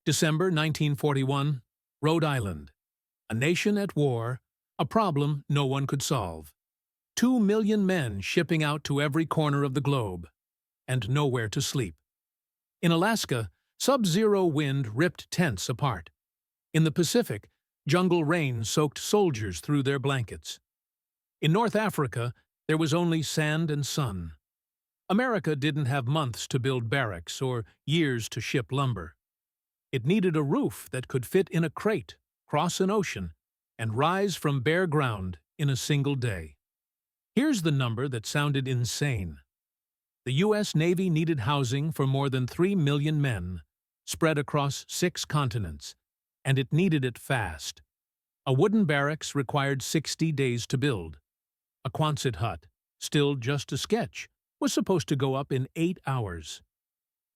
December 1941, Rhode Island. A nation at war, a problem no one could solve. 2 million men shipping out to every corner of the globe, and nowhere to sleep. In Alaska, sub-zero wind ripped tents apart. In the Pacific, jungle rain soaked soldiers through their blankets. In North Africa, there was only sand and sun. America didn't have months to build barracks or years to ship lumber. It needed a roof that could fit in a crate, cross an ocean, and rise from bare ground in a single day. Here's the number that sounded insane. The U.S. Navy needed housing for more than 3 million men, spread across 6 continents, and it needed it fast. A wooden barracks required 60 days to build. A Quonset hut, still just a sketch, was supposed to go up in 8 hours.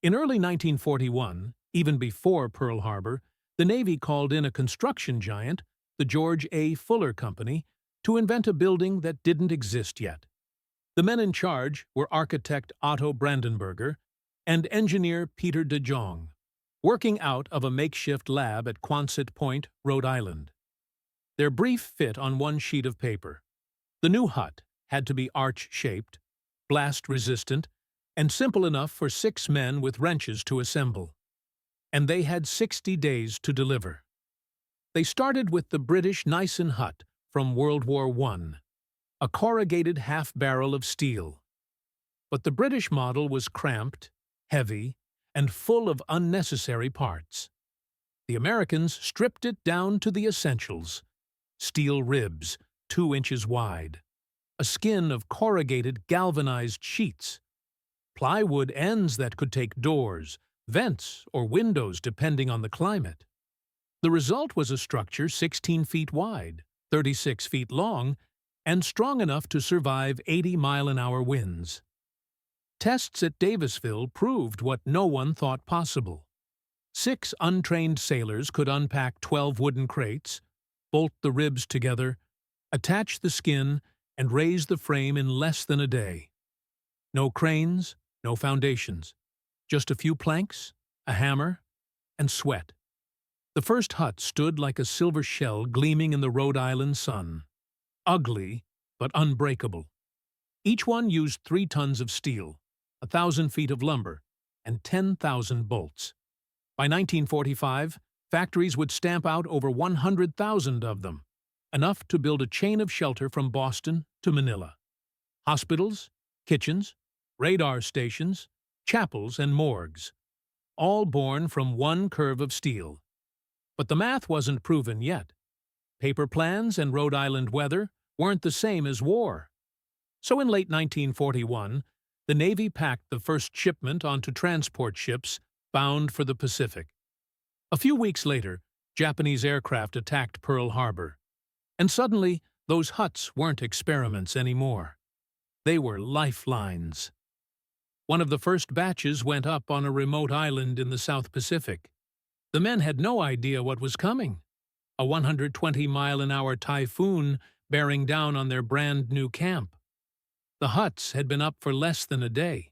In early 1941, even before Pearl Harbor, the Navy called in a construction giant, the George A. Fuller Company, to invent a building that didn't exist yet. The men in charge were architect Otto Brandenburger and engineer Peter de Jong, working out of a makeshift lab at Quonset Point, Rhode Island. Their brief fit on one sheet of paper. The new hut had to be arch-shaped, blast-resistant, and simple enough for 6 men with wrenches to assemble. And they had 60 days to deliver. They started with the British Nyssen hut from World War I, a corrugated half-barrel of steel. But the British model was cramped, heavy, and full of unnecessary parts. The Americans stripped it down to the essentials: steel ribs, 2 inches wide, a skin of corrugated galvanized sheets, plywood ends that could take doors, vents, or windows depending on the climate. The result was a structure 16 feet wide, 36 feet long, and strong enough to survive 80-mile-an-hour winds. Tests at Davisville proved what no one thought possible. 6 untrained sailors could unpack 12 wooden crates, bolt the ribs together, attach the skin, and raise the frame in less than a day. No cranes, no foundations, just a few planks, a hammer, and sweat. The first hut stood like a silver shell gleaming in the Rhode Island sun. Ugly, but unbreakable. Each one used 3 tons of steel, 1,000 feet of lumber, and 10,000 bolts. By 1945, factories would stamp out over 100,000 of them, enough to build a chain of shelter from Boston to Manila. Hospitals, kitchens, radar stations, chapels, and morgues, all born from one curve of steel. But the math wasn't proven yet. Paper plans and Rhode Island weather weren't the same as war. So in late 1941, the Navy packed the first shipment onto transport ships bound for the Pacific. A few weeks later, Japanese aircraft attacked Pearl Harbor. And suddenly, those huts weren't experiments anymore. They were lifelines. One of the first batches went up on a remote island in the South Pacific. The men had no idea what was coming. A 120-mile-an-hour typhoon bearing down on their brand-new camp. The huts had been up for less than a day.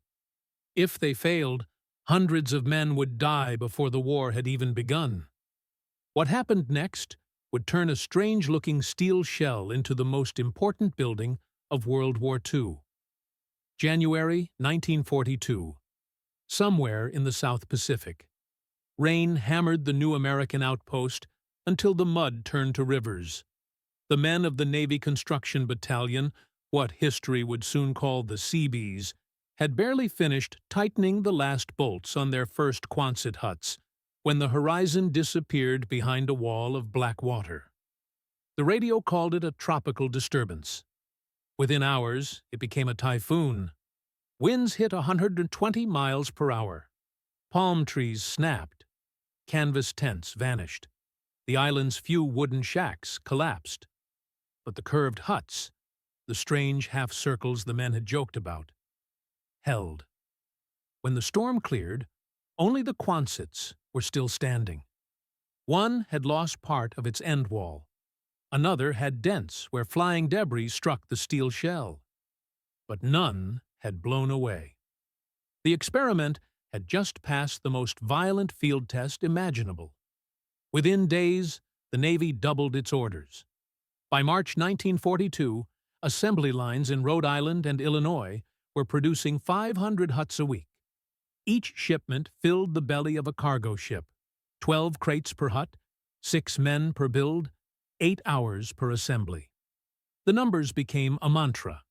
If they failed, hundreds of men would die before the war had even begun. What happened next would turn a strange-looking steel shell into the most important building of World War II. January 1942. Somewhere in the South Pacific. Rain hammered the new American outpost until the mud turned to rivers. The men of the Navy Construction Battalion, what history would soon call the Seabees, had barely finished tightening the last bolts on their first Quonset huts when the horizon disappeared behind a wall of black water. The radio called it a tropical disturbance. Within hours, it became a typhoon. Winds hit 120 miles per hour. Palm trees snapped. Canvas tents vanished. The island's few wooden shacks collapsed. But the curved huts, the strange half-circles the men had joked about, held. When the storm cleared, only the Quonsets were still standing. One had lost part of its end wall. Another had dents where flying debris struck the steel shell. But none had blown away. The experiment had just passed the most violent field test imaginable. Within days, the Navy doubled its orders. By March 1942, assembly lines in Rhode Island and Illinois were producing 500 huts a week. Each shipment filled the belly of a cargo ship, 12 crates per hut, 6 men per build, 8 hours per assembly. The numbers became a mantra.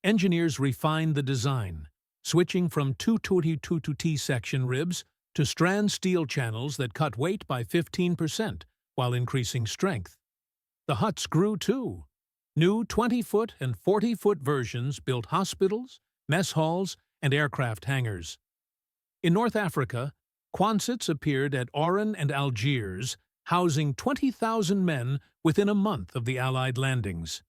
Engineers refined the design, switching from 222 T-section ribs to strand steel channels that cut weight by 15% while increasing strength. The huts grew too. New 20-foot and 40-foot versions built hospitals, mess halls, and aircraft hangars. In North Africa, Quonsets appeared at Oran and Algiers, housing 20,000 men within a month of the Allied landings.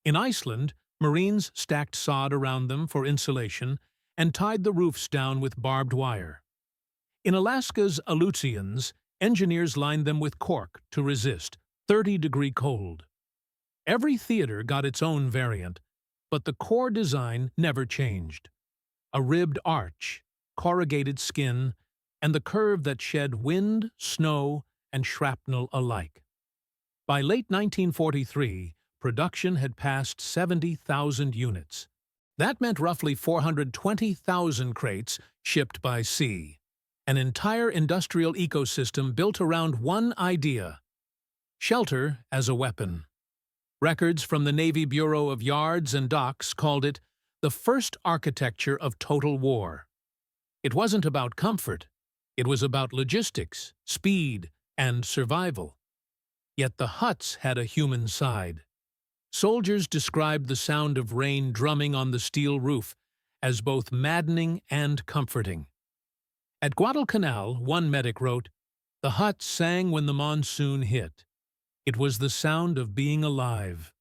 In Iceland, Marines stacked sod around them for insulation and tied the roofs down with barbed wire. In Alaska's Aleutians, engineers lined them with cork to resist 30-degree cold. Every theater got its own variant, but the core design never changed. A ribbed arch, corrugated skin, and the curve that shed wind, snow, and shrapnel alike. By late 1943, production had passed 70,000 units. That meant roughly 420,000 crates shipped by sea. An entire industrial ecosystem built around one idea: shelter as a weapon. Records from the Navy Bureau of Yards and Docks called it the first architecture of total war. It wasn't about comfort. It was about logistics, speed, and survival. Yet the huts had a human side. Soldiers described the sound of rain drumming on the steel roof as both maddening and comforting. At Guadalcanal, one medic wrote, "The hut sang when the monsoon hit. It was the sound of being alive."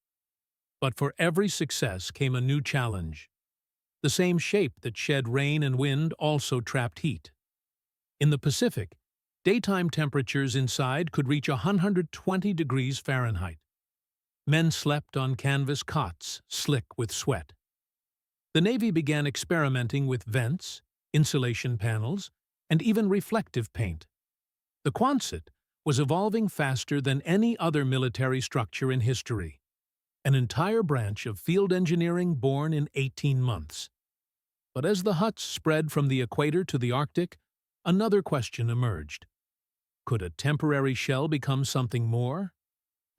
But for every success came a new challenge. The same shape that shed rain and wind also trapped heat. In the Pacific, daytime temperatures inside could reach 120 degrees Fahrenheit. Men slept on canvas cots, slick with sweat. The Navy began experimenting with vents, insulation panels, and even reflective paint. The Quonset was evolving faster than any other military structure in history, an entire branch of field engineering born in 18 months. But as the huts spread from the equator to the Arctic, another question emerged. Could a temporary shell become something more?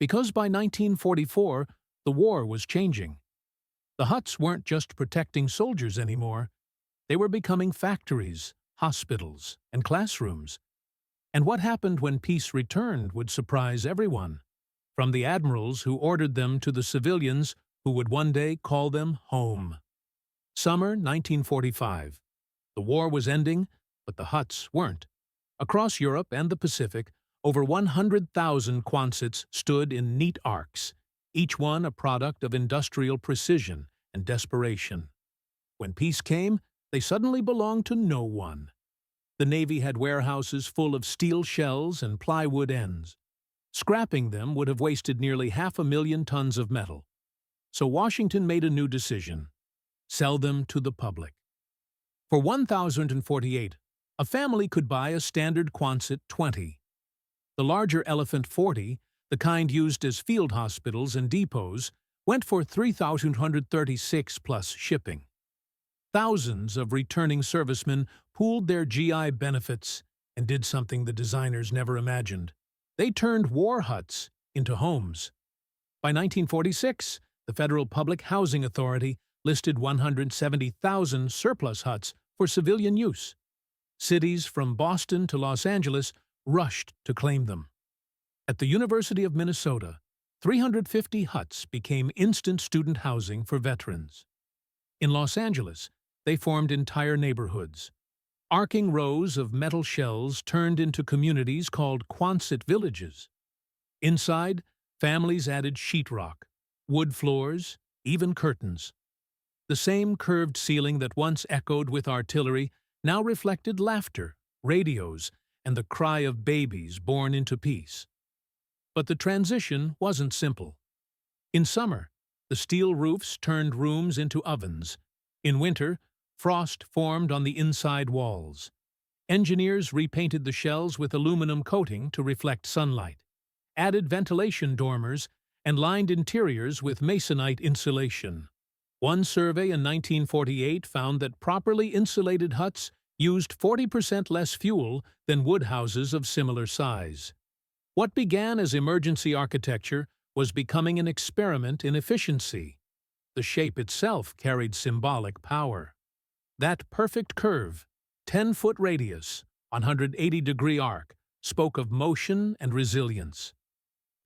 Because by 1944, the war was changing. The huts weren't just protecting soldiers anymore. They were becoming factories, hospitals, and classrooms. And what happened when peace returned would surprise everyone, from the admirals who ordered them to the civilians who would one day call them home. Summer 1945. The war was ending, but the huts weren't. Across Europe and the Pacific, over 100,000 Quonsets stood in neat arcs, each one a product of industrial precision and desperation. When peace came, they suddenly belonged to no one. The Navy had warehouses full of steel shells and plywood ends. Scrapping them would have wasted nearly 500,000 tons of metal. So Washington made a new decision: sell them to the public. For $1,048, a family could buy a standard Quonset 20. The larger Elephant 40, the kind used as field hospitals and depots, went for $3,136 plus shipping. Thousands of returning servicemen pooled their GI benefits and did something the designers never imagined. They turned war huts into homes. By 1946, the Federal Public Housing Authority listed 170,000 surplus huts for civilian use. Cities from Boston to Los Angeles rushed to claim them. At the University of Minnesota, 350 huts became instant student housing for veterans. In Los Angeles, they formed entire neighborhoods. Arcing rows of metal shells turned into communities called Quonset villages. Inside, families added sheetrock, wood floors, even curtains. The same curved ceiling that once echoed with artillery now reflected laughter, radios, and the cry of babies born into peace. But the transition wasn't simple. In summer, the steel roofs turned rooms into ovens. In winter, frost formed on the inside walls. Engineers repainted the shells with aluminum coating to reflect sunlight, added ventilation dormers, and lined interiors with masonite insulation. One survey in 1948 found that properly insulated huts used 40% less fuel than wood houses of similar size. What began as emergency architecture was becoming an experiment in efficiency. The shape itself carried symbolic power. That perfect curve, 10-foot radius, 180-degree arc, spoke of motion and resilience.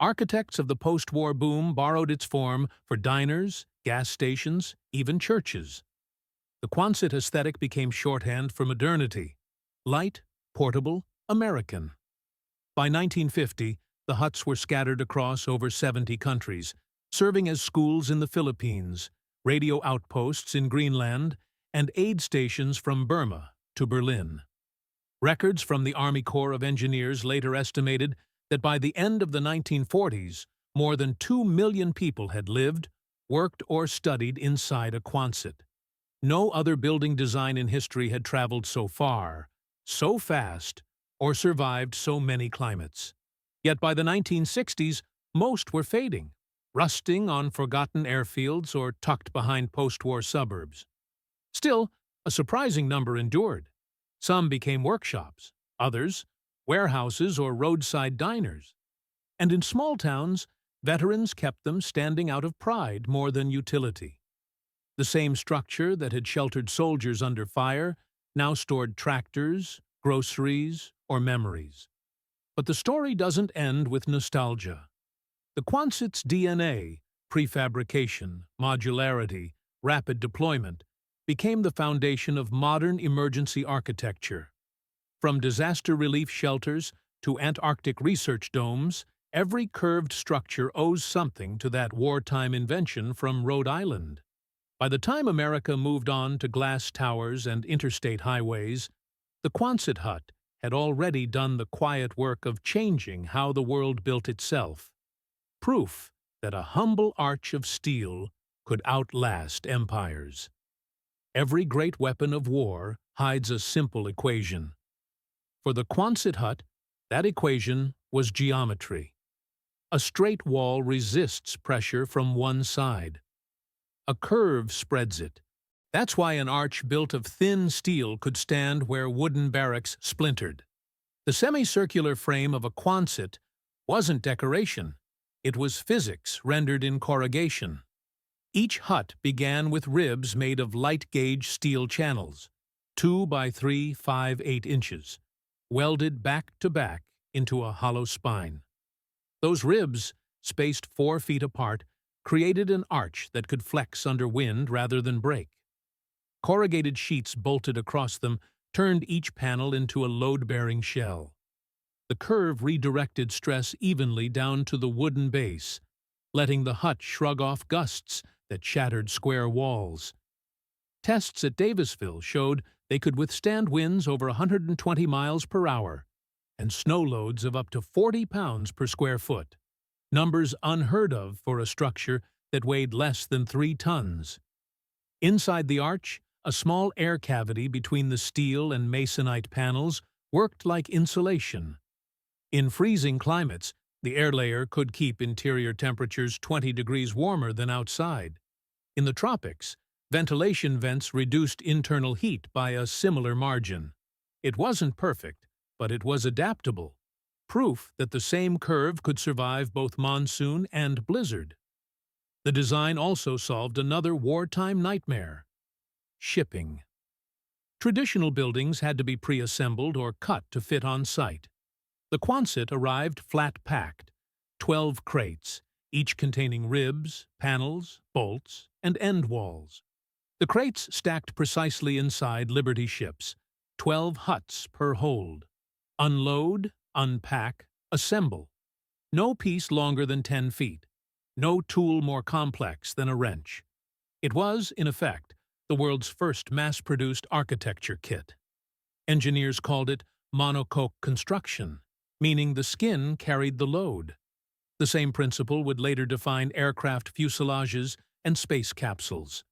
Architects of the post-war boom borrowed its form for diners, gas stations, even churches. The Quonset aesthetic became shorthand for modernity: light, portable, American. By 1950, the huts were scattered across over 70 countries, serving as schools in the Philippines, radio outposts in Greenland, and aid stations from Burma to Berlin. Records from the Army Corps of Engineers later estimated that by the end of the 1940s, more than 2 million people had lived, worked, or studied inside a Quonset. No other building design in history had traveled so far, so fast, or survived so many climates. Yet by the 1960s, most were fading, rusting on forgotten airfields or tucked behind post-war suburbs. Still, a surprising number endured. Some became workshops, others warehouses or roadside diners. And in small towns, veterans kept them standing out of pride more than utility. The same structure that had sheltered soldiers under fire now stored tractors, groceries, or memories. But the story doesn't end with nostalgia. The Quonset's DNA, prefabrication, modularity, rapid deployment, became the foundation of modern emergency architecture. From disaster relief shelters to Antarctic research domes, every curved structure owes something to that wartime invention from Rhode Island. By the time America moved on to glass towers and interstate highways, the Quonset hut had already done the quiet work of changing how the world built itself. Proof that a humble arch of steel could outlast empires. Every great weapon of war hides a simple equation. For the Quonset hut, that equation was geometry. A straight wall resists pressure from one side. A curve spreads it. That's why an arch built of thin steel could stand where wooden barracks splintered. The semicircular frame of a Quonset wasn't decoration. It was physics rendered in corrugation. Each hut began with ribs made of light-gauge steel channels, 2 by 3, 5, 8 inches, welded back to back into a hollow spine. Those ribs, spaced 4 feet apart, created an arch that could flex under wind rather than break. Corrugated sheets bolted across them turned each panel into a load-bearing shell. The curve redirected stress evenly down to the wooden base, letting the hut shrug off gusts that shattered square walls. Tests at Davisville showed they could withstand winds over 120 miles per hour and snow loads of up to 40 pounds per square foot, numbers unheard of for a structure that weighed less than 3 tons. Inside the arch, a small air cavity between the steel and masonite panels worked like insulation. In freezing climates, the air layer could keep interior temperatures 20 degrees warmer than outside. In the tropics, ventilation vents reduced internal heat by a similar margin. It wasn't perfect, but it was adaptable, proof that the same curve could survive both monsoon and blizzard. The design also solved another wartime nightmare: shipping. Traditional buildings had to be pre-assembled or cut to fit on site. The Quonset arrived flat-packed, 12 crates, each containing ribs, panels, bolts, and end walls. The crates stacked precisely inside Liberty ships, 12 huts per hold. Unload, unpack, assemble. No piece longer than 10 feet. No tool more complex than a wrench. It was, in effect, the world's first mass-produced architecture kit. Engineers called it monocoque construction, meaning the skin carried the load. The same principle would later define aircraft fuselages and space capsules.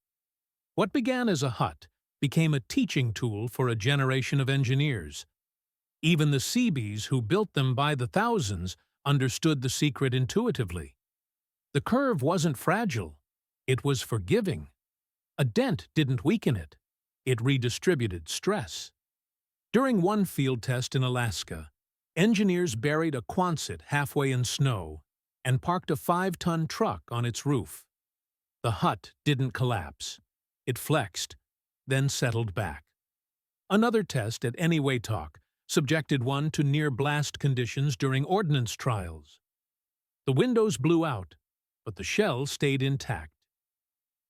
What began as a hut became a teaching tool for a generation of engineers. Even the Seabees who built them by the thousands understood the secret intuitively. The curve wasn't fragile. It was forgiving. A dent didn't weaken it. It redistributed stress. During one field test in Alaska, engineers buried a Quonset halfway in snow and parked a 5-ton truck on its roof. The hut didn't collapse. It flexed, then settled back. Another test at Eniwetok subjected one to near-blast conditions during ordnance trials. The windows blew out, but the shell stayed intact.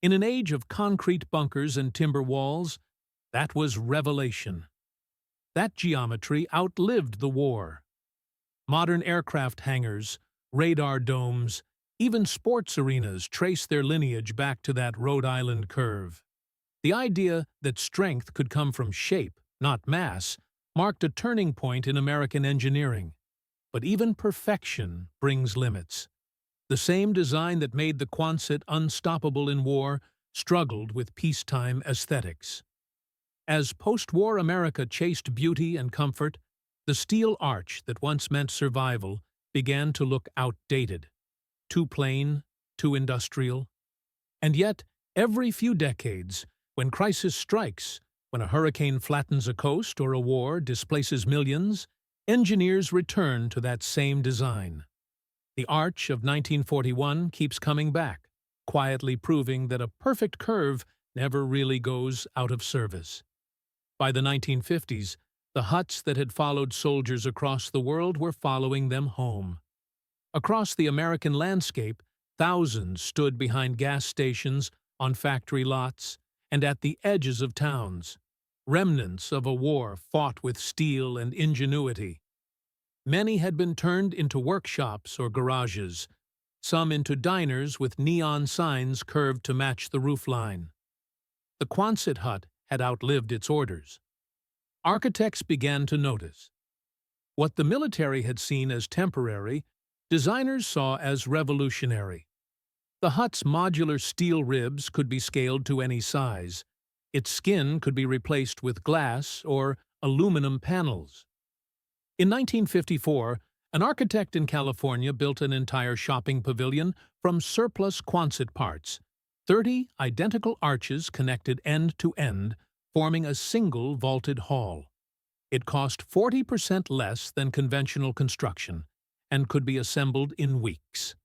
In an age of concrete bunkers and timber walls, that was revelation. That geometry outlived the war. Modern aircraft hangars, radar domes, even sports arenas trace their lineage back to that Rhode Island curve. The idea that strength could come from shape, not mass, marked a turning point in American engineering. But even perfection brings limits. The same design that made the Quonset unstoppable in war struggled with peacetime aesthetics. As post-war America chased beauty and comfort, the steel arch that once meant survival began to look outdated. Too plain, too industrial. And yet, every few decades, when crisis strikes, when a hurricane flattens a coast or a war displaces millions, engineers return to that same design. The arch of 1941 keeps coming back, quietly proving that a perfect curve never really goes out of service. By the 1950s, the huts that had followed soldiers across the world were following them home. Across the American landscape, thousands stood behind gas stations, on factory lots, and at the edges of towns, remnants of a war fought with steel and ingenuity. Many had been turned into workshops or garages, some into diners with neon signs curved to match the roofline. The Quonset hut had outlived its orders. Architects began to notice. What the military had seen as temporary, designers saw as revolutionary. The hut's modular steel ribs could be scaled to any size. Its skin could be replaced with glass or aluminum panels. In 1954, an architect in California built an entire shopping pavilion from surplus Quonset parts. 30 identical arches connected end to end, forming a single vaulted hall. It cost 40% less than conventional construction and could be assembled in weeks.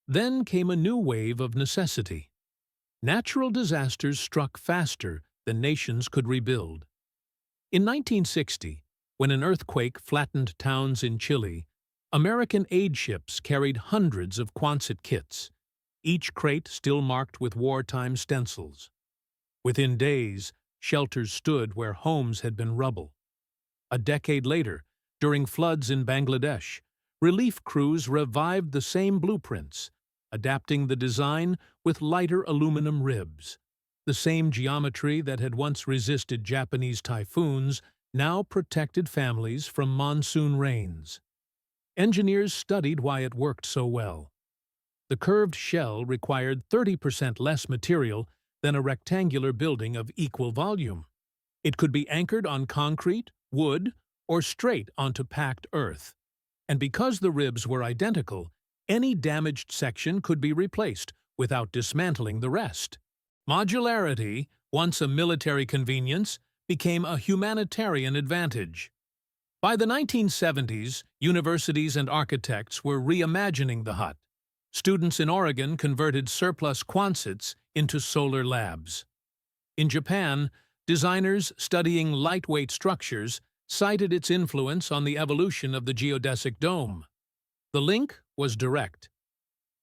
Then came a new wave of necessity. Natural disasters struck faster than nations could rebuild. In 1960, when an earthquake flattened towns in Chile, American aid ships carried hundreds of Quonset kits, each crate still marked with wartime stencils. Within days, shelters stood where homes had been rubble. A decade later, during floods in Bangladesh, relief crews revived the same blueprints, adapting the design with lighter aluminum ribs. The same geometry that had once resisted Japanese typhoons now protected families from monsoon rains. Engineers studied why it worked so well. The curved shell required 30% less material than a rectangular building of equal volume. It could be anchored on concrete, wood, or straight onto packed earth. And because the ribs were identical, any damaged section could be replaced without dismantling the rest. Modularity, once a military convenience, became a humanitarian advantage. By the 1970s, universities and architects were reimagining the hut. Students in Oregon converted surplus Quonsets into solar labs. In Japan, designers studying lightweight structures cited its influence on the evolution of the geodesic dome. The link was direct.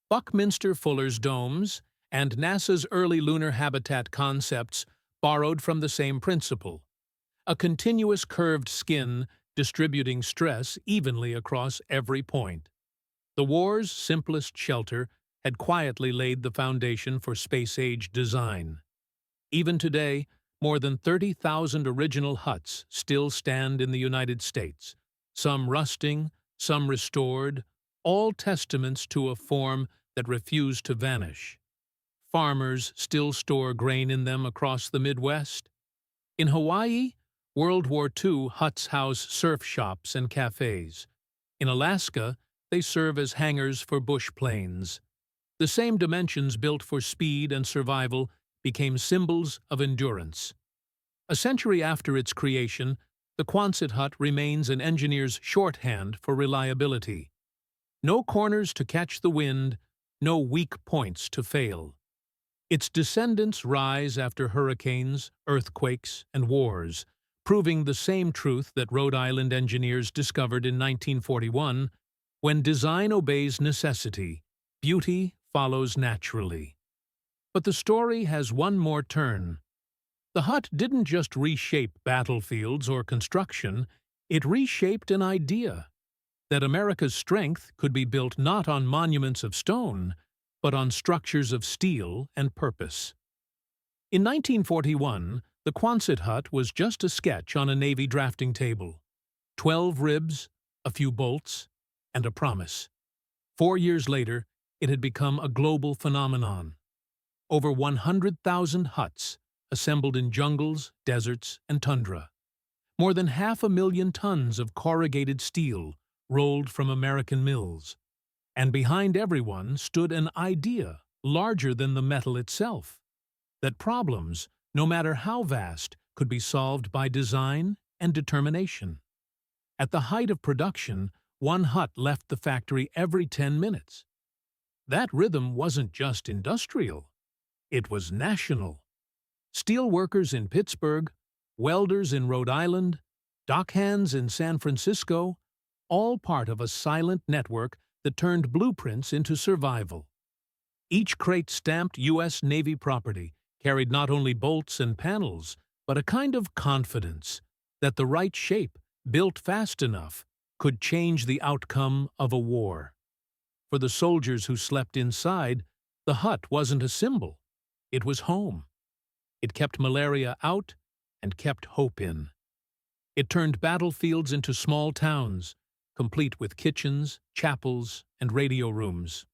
Buckminster Fuller's domes and NASA's early lunar habitat concepts borrowed from the same principle: a continuous curved skin distributing stress evenly across every point. The war's simplest shelter had quietly laid the foundation for space-age design. Even today, more than 30,000 original huts still stand in the United States, some rusting, some restored, all testaments to a form that refused to vanish. Farmers still store grain in them across the Midwest. In Hawaii, World War II huts house surf shops and cafes. In Alaska, they serve as hangars for bush planes. The same dimensions built for speed and survival became symbols of endurance. A century after its creation, the Quonset hut remains an engineer's shorthand for reliability. No corners to catch the wind, no weak points to fail. Its descendants rise after hurricanes, earthquakes, and wars, proving the same truth that Rhode Island engineers discovered in 1941: when design obeys necessity, beauty follows naturally. But the story has one more turn. The hut didn't just reshape battlefields or construction, it reshaped an idea that America's strength could be built not on monuments of stone, but on structures of steel and purpose. In 1941, the Quonset hut was just a sketch on a Navy drafting table. 12 ribs, a few bolts, and a promise. 4 years later, it had become a global phenomenon. Over 100,000 huts, assembled in jungles, deserts, and tundra. More than 500,000 tons of corrugated steel rolled from American mills. And behind everyone stood an idea larger than the metal itself: that problems, no matter how vast, could be solved by design and determination. At the height of production, one hut left the factory every 10 minutes. That rhythm wasn't just industrial, it was national. Steel workers in Pittsburgh, welders in Rhode Island, dockhands in San Francisco, all part of a silent network that turned blueprints into survival. Each crate stamped U.S. Navy property carried not only bolts and panels, but a kind of confidence that the right shape, built fast enough, could change the outcome of a war. For the soldiers who slept inside, the hut wasn't a symbol, it was home. It kept malaria out and kept hope in. It turned battlefields into small towns, complete with kitchens, chapels, and radio rooms.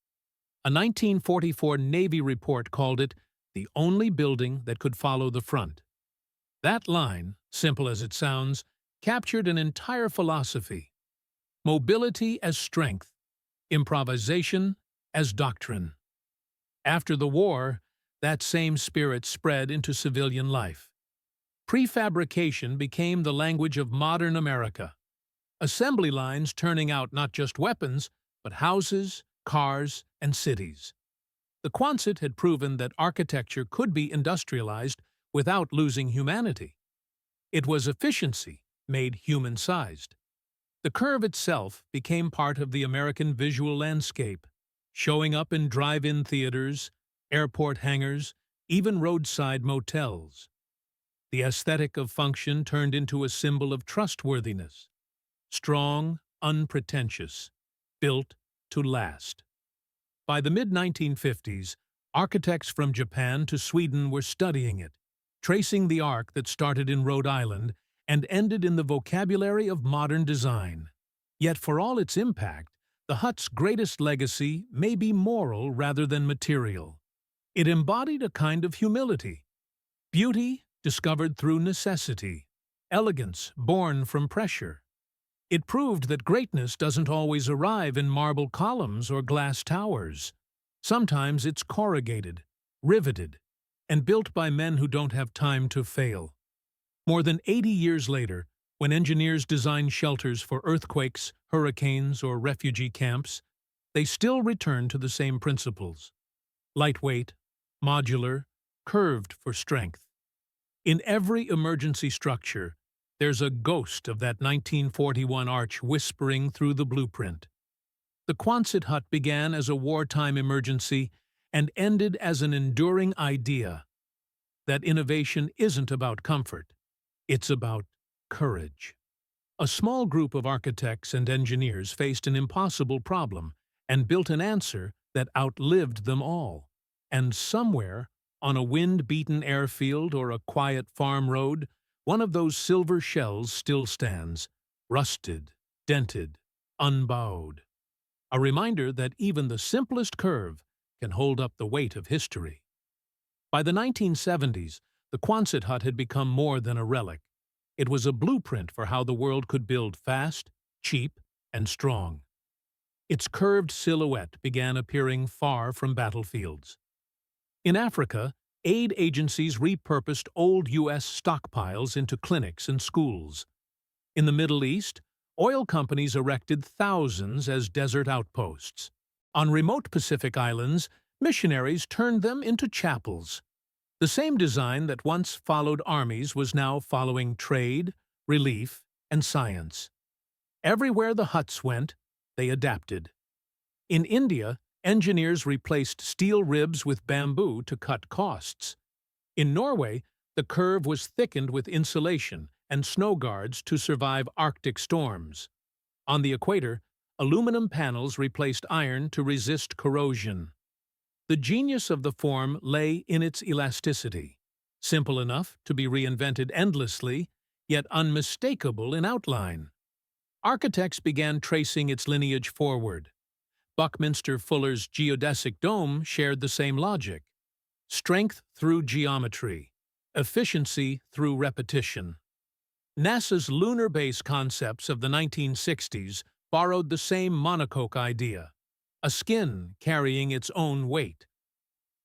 A 1944 Navy report called it the only building that could follow the front. That line, simple as it sounds, captured an entire philosophy: mobility as strength, improvisation as doctrine. After the war, that same spirit spread into civilian life. Prefabrication became the language of modern America. Assembly lines turning out not just weapons, but houses, cars, and cities. The Quonset had proven that architecture could be industrialized without losing humanity. It was efficiency made human-sized. The curve itself became part of the American visual landscape, showing up in drive-in theaters, airport hangars, even roadside motels. The aesthetic of function turned into a symbol of trustworthiness. Strong, unpretentious, built to last. By the mid-1950s, architects from Japan to Sweden were studying it, tracing the arc that started in Rhode Island and ended in the vocabulary of modern design. Yet for all its impact, the hut's greatest legacy may be moral rather than material. It embodied a kind of humility. Beauty discovered through necessity. Elegance born from pressure. It proved that greatness doesn't always arrive in marble columns or glass towers. Sometimes it's corrugated, riveted, and built by men who don't have time to fail. More than 80 years later, when engineers design shelters for earthquakes, hurricanes, or refugee camps, they still return to the same principles: lightweight, modular, curved for strength. In every emergency structure, there's a ghost of that 1941 arch whispering through the blueprint. The Quonset hut began as a wartime emergency and ended as an enduring idea that innovation isn't about comfort, it's about courage. A small group of architects and engineers faced an impossible problem and built an answer that outlived them all. And somewhere, on a wind-beaten airfield or a quiet farm road, one of those silver shells still stands, rusted, dented, unbowed. A reminder that even the simplest curve can hold up the weight of history. By the 1970s, the Quonset hut had become more than a relic. It was a blueprint for how the world could build fast, cheap, and strong. Its curved silhouette began appearing far from battlefields. In Africa, aid agencies repurposed old U.S. stockpiles into clinics and schools. In the Middle East, oil companies erected thousands as desert outposts. On remote Pacific islands, missionaries turned them into chapels. The same design that once followed armies was now following trade, relief, and science. Everywhere the huts went, they adapted. In India, engineers replaced steel ribs with bamboo to cut costs. In Norway, the curve was thickened with insulation and snow guards to survive Arctic storms. On the equator, aluminum panels replaced iron to resist corrosion. The genius of the form lay in its elasticity, simple enough to be reinvented endlessly, yet unmistakable in outline. Architects began tracing its lineage forward. Buckminster Fuller's geodesic dome shared the same logic. Strength through geometry, efficiency through repetition. NASA's lunar base concepts of the 1960s borrowed the same monocoque idea, a skin carrying its own weight.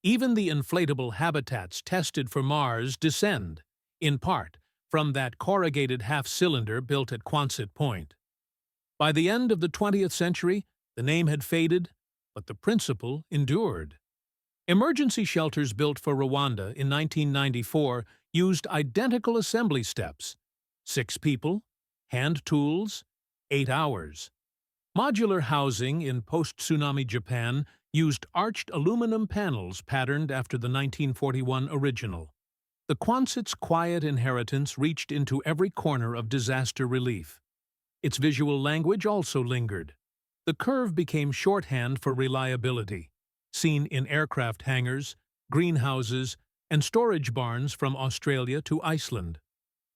Even the inflatable habitats tested for Mars descend, in part, from that corrugated half-cylinder built at Quonset Point. By the end of the 20th century, the name had faded, but the principle endured. Emergency shelters built for Rwanda in 1994 used identical assembly steps: 6 people, hand tools, 8 hours. Modular housing in post-tsunami Japan used arched aluminum panels patterned after the 1941 original. The Quonset's quiet inheritance reached into every corner of disaster relief. Its visual language also lingered. The curve became shorthand for reliability, seen in aircraft hangars, greenhouses, and storage barns from Australia to Iceland.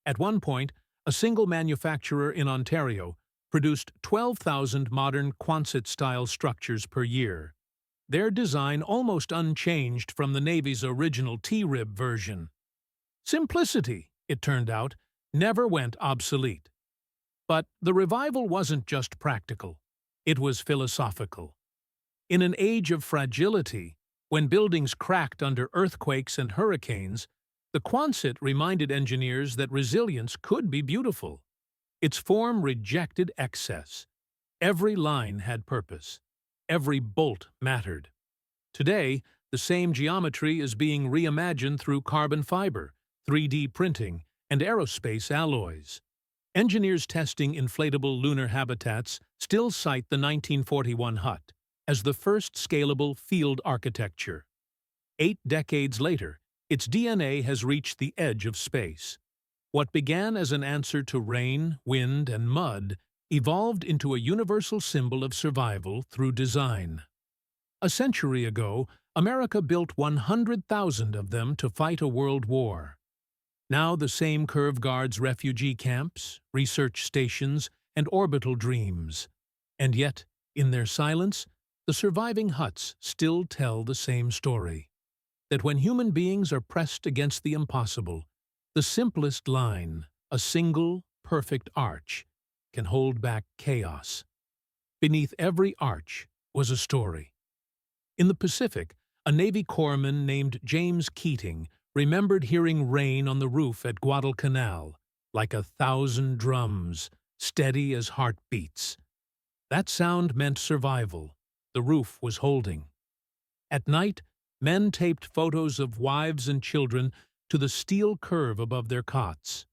At one point, a single manufacturer in Ontario produced 12,000 modern Quonset-style structures per year, their design almost unchanged from the Navy's original T-rib version. Simplicity, it turned out, never went obsolete. But the revival wasn't just practical. It was philosophical. In an age of fragility, when buildings cracked under earthquakes and hurricanes, the Quonset reminded engineers that resilience could be beautiful. Its form rejected excess. Every line had purpose. Every bolt mattered. Today, the same geometry is being reimagined through carbon fiber, 3D printing, and aerospace alloys. Engineers testing inflatable lunar habitats still cite the 1941 hut as the first scalable field architecture. 8 decades later, its DNA has reached the edge of space. What began as an answer to rain, wind, and mud evolved into a universal symbol of survival through design. A century ago, America built 100,000 of them to fight a world war. Now the same curve guards refugee camps, research stations, and orbital dreams. And yet, in their silence, the surviving huts still tell the same story. That when human beings are pressed against the impossible, the simplest line, a single, perfect arch, can hold back chaos. Beneath every arch was a story. In the Pacific, a Navy corpsman named James Keating remembered hearing rain on the roof at Guadalcanal, like 1,000 drums, steady as heartbeats. That sound meant survival. The roof was holding. At night, men taped photos of wives and children to the steel curve above their cots.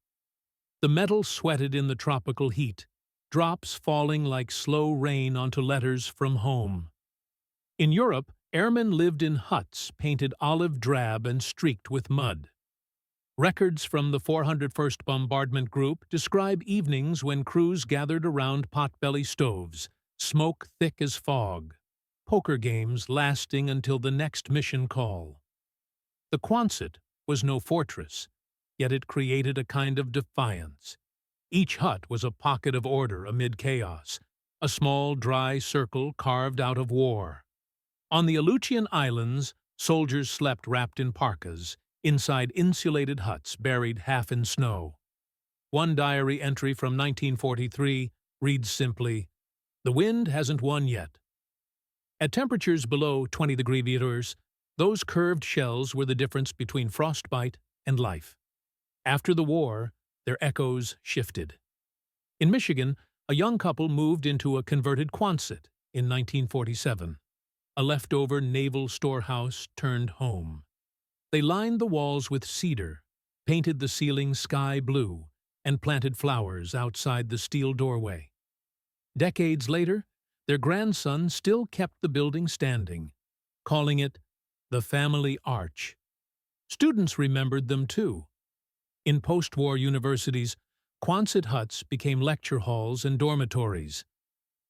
The metal sweated in the tropical heat, drops falling like slow rain onto letters from home. In Europe, airmen lived in huts painted olive drab and streaked with mud. Records from the 401st Bombardment Group describe evenings when crews gathered around potbelly stoves, smoke thick as fog, poker games lasting until the next mission call. The Quonset was no fortress, yet it created a kind of defiance. Each hut was a pocket of order amid chaos, a small dry circle carved out of war. On the Aleutian Islands, soldiers slept wrapped in parkas, inside insulated huts buried half in snow. One diary entry from 1943 reads simply, "The wind hasn't won yet." At temperatures below 20 degree meters, those curved shells were the difference between frostbite and life. After the war, their echoes shifted. In Michigan, a young couple moved into a converted Quonset in 1947, a leftover naval storehouse turned home. They lined the walls with cedar, painted the ceiling sky blue, and planted flowers outside the steel doorway. Decades later, their grandson still kept the building standing, calling it the family arch. Students remembered them too. In post-war universities, Quonset huts became lecture halls and dormitories.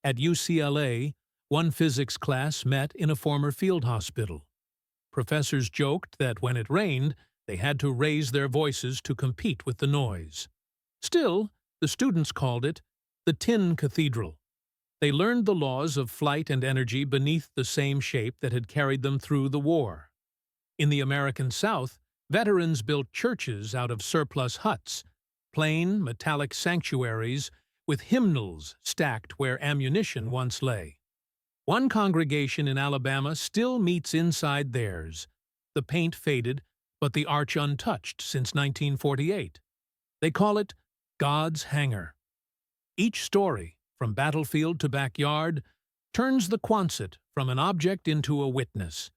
At UCLA, one physics class met in a former field hospital. Professors joked that when it rained, they had to raise their voices to compete with the noise. Still, the students called it the Tin Cathedral. They learned the laws of flight and energy beneath the same shape that had carried them through the war. In the American South, veterans built churches out of surplus huts, plain, metallic sanctuaries with hymnals stacked where ammunition once lay. One congregation in Alabama still meets inside theirs. The paint faded, but the arch untouched since 1948. They call it God's Hangar. Each story, from battlefield to backyard, turns the Quonset from an object into a witness.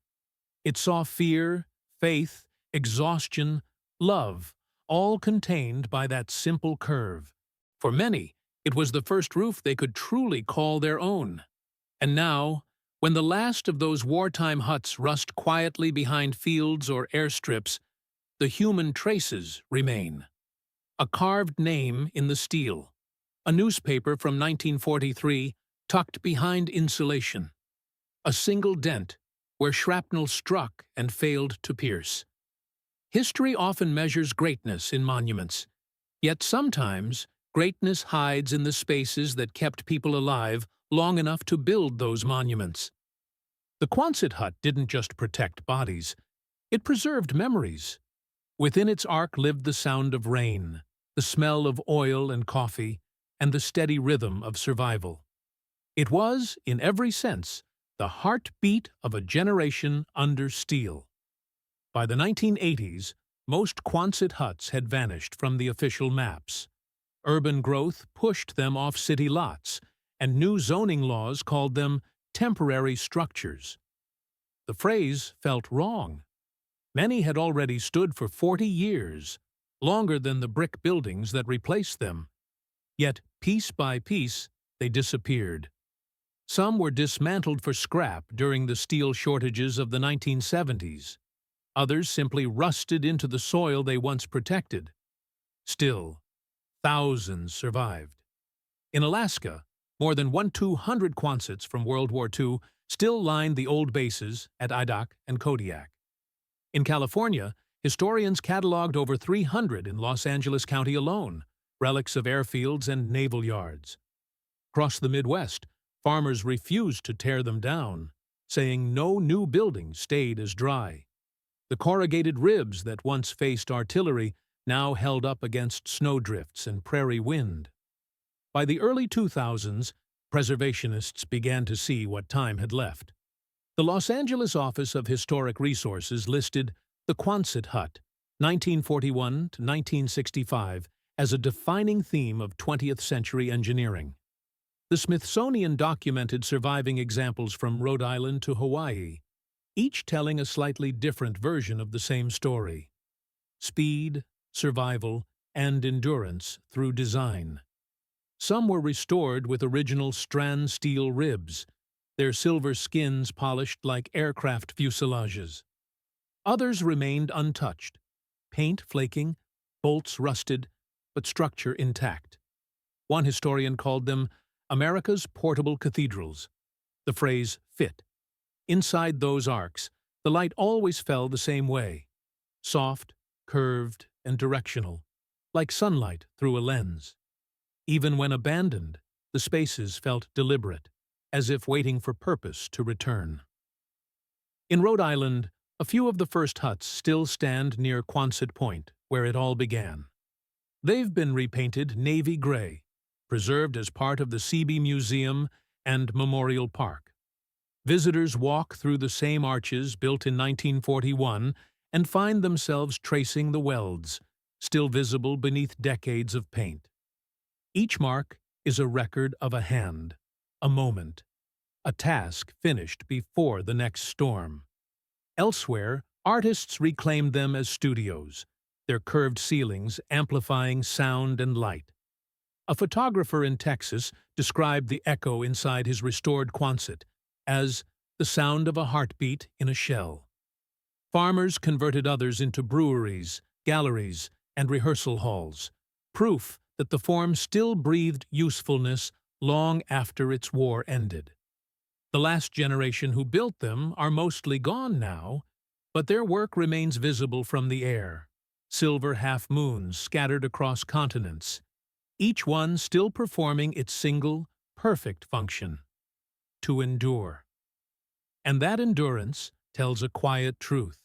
It saw fear, faith, exhaustion, love, all contained by that simple curve. For many, it was the first roof they could truly call their own. And now, when the last of those wartime huts rust quietly behind fields or airstrips, the human traces remain. A carved name in the steel, a newspaper from 1943 tucked behind insulation, a single dent where shrapnel struck and failed to pierce. History often measures greatness in monuments, yet sometimes greatness hides in the spaces that kept people alive long enough to build those monuments. The Quonset hut didn't just protect bodies, it preserved memories. Within its ark lived the sound of rain, the smell of oil and coffee, and the steady rhythm of survival. It was, in every sense, the heartbeat of a generation under steel. By the 1980s, most Quonset huts had vanished from the official maps. Urban growth pushed them off city lots, and new zoning laws called them temporary structures. The phrase felt wrong. Many had already stood for 40 years, longer than the brick buildings that replaced them. Yet, piece by piece, they disappeared. Some were dismantled for scrap during the steel shortages of the 1970s. Others simply rusted into the soil they once protected. Still, thousands survived. In Alaska, more than 200 Quonsets from World War II still line the old bases at Idak and Kodiak. In California, historians cataloged over 300 in Los Angeles County alone, relics of airfields and naval yards. Across the Midwest, farmers refused to tear them down, saying no new building stayed as dry. The corrugated ribs that once faced artillery now held up against snowdrifts and prairie wind. By the early 2000s, preservationists began to see what time had left. The Los Angeles Office of Historic Resources listed the Quonset Hut, 1941 to 1965, as a defining theme of 20th century engineering. The Smithsonian documented surviving examples from Rhode Island to Hawaii, each telling a slightly different version of the same story. Speed, survival, and endurance through design. Some were restored with original strand steel ribs, their silver skins polished like aircraft fuselages. Others remained untouched, paint flaking, bolts rusted, but structure intact. One historian called them America's portable cathedrals. The phrase fit. Inside those arcs, the light always fell the same way, soft, curved, and directional, like sunlight through a lens. Even when abandoned, the spaces felt deliberate, as if waiting for purpose to return. In Rhode Island, a few of the first huts still stand near Quonset Point, where it all began. They've been repainted navy gray, preserved as part of the Seaby Museum and Memorial Park. Visitors walk through the same arches built in 1941 and find themselves tracing the welds, still visible beneath decades of paint. Each mark is a record of a hand, a moment, a task finished before the next storm. Elsewhere, artists reclaimed them as studios, their curved ceilings amplifying sound and light. A photographer in Texas described the echo inside his restored Quonset as the sound of a heartbeat in a shell. Farmers converted others into breweries, galleries, and rehearsal halls, proof that the form still breathed usefulness long after its war ended. The last generation who built them are mostly gone now, but their work remains visible from the air, silver half-moons scattered across continents, each one still performing its single, perfect function: to endure. And that endurance tells a quiet truth.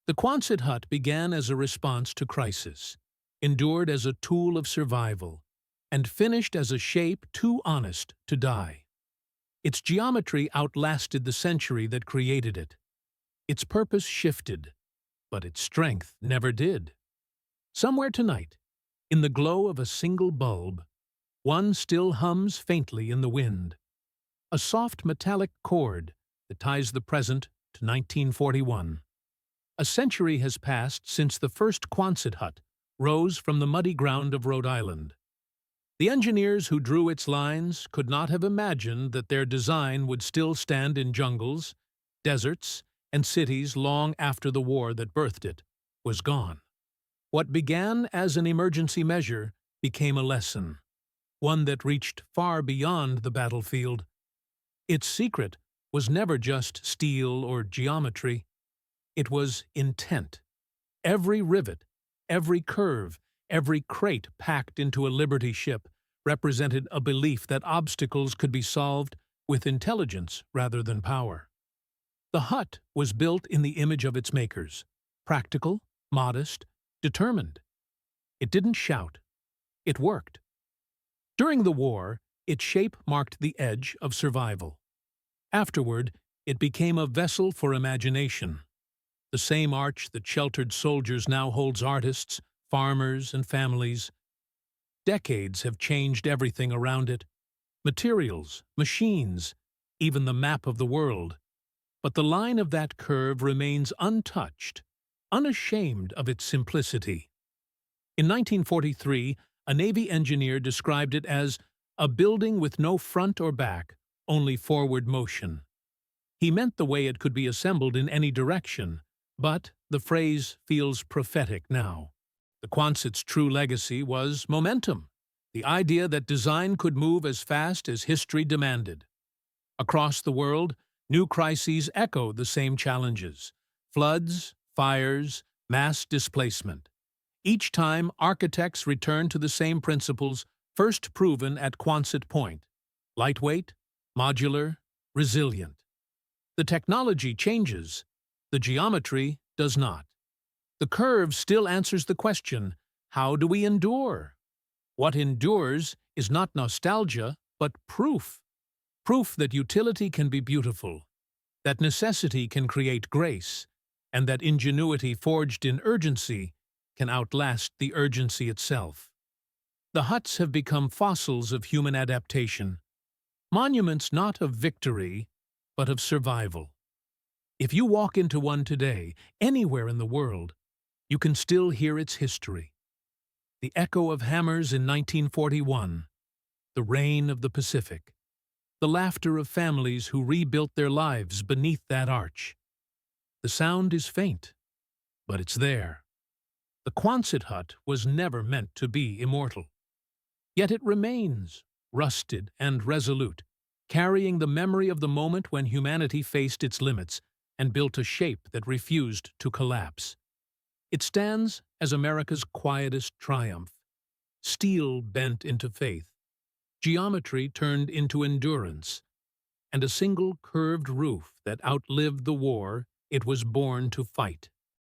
The Quonset Hut began as a response to crisis, endured as a tool of survival, and finished as a shape too honest to die. Its geometry outlasted the century that created it. Its purpose shifted, but its strength never did. Somewhere tonight, in the glow of a single bulb, one still hums faintly in the wind, a soft metallic chord that ties the present to 1941. A century has passed since the first Quonset Hut rose from the muddy ground of Rhode Island. The engineers who drew its lines could not have imagined that their design would still stand in jungles, deserts, and cities long after the war that birthed it was gone. What began as an emergency measure became a lesson, one that reached far beyond the battlefield. Its secret was never just steel or geometry. It was intent. Every rivet, every curve, every crate packed into a Liberty ship represented a belief that obstacles could be solved with intelligence rather than power. The hut was built in the image of its makers, practical, modest, determined. It didn't shout. It worked. During the war, its shape marked the edge of survival. Afterward, it became a vessel for imagination. The same arch that sheltered soldiers now holds artists, farmers, and families. Decades have changed everything around it: materials, machines, even the map of the world. But the line of that curve remains untouched, unashamed of its simplicity. In 1943, a Navy engineer described it as a building with no front or back, only forward motion. He meant the way it could be assembled in any direction, but the phrase feels prophetic now. The Quonset's true legacy was momentum, the idea that design could move as fast as history demanded. Across the world, new crises echo the same challenges: floods, fires, mass displacement. Each time, architects return to the same principles first proven at Quonset Point: lightweight, modular, resilient. The technology changes, the geometry does not. The curve still answers the question: how do we endure? What endures is not nostalgia, but proof. Proof that utility can be beautiful, that necessity can create grace, and that ingenuity forged in urgency can outlast the urgency itself. The huts have become fossils of human adaptation, monuments not of victory, but of survival. If you walk into one today, anywhere in the world, you can still hear its history. The echo of hammers in 1941, the rain of the Pacific, the laughter of families who rebuilt their lives beneath that arch. The sound is faint, but it's there. The Quonset Hut was never meant to be immortal. Yet it remains, rusted and resolute, carrying the memory of the moment when humanity faced its limits and built a shape that refused to collapse. It stands as America's quietest triumph: steel bent into faith, geometry turned into endurance, and a single curved roof that outlived the war it was born to fight.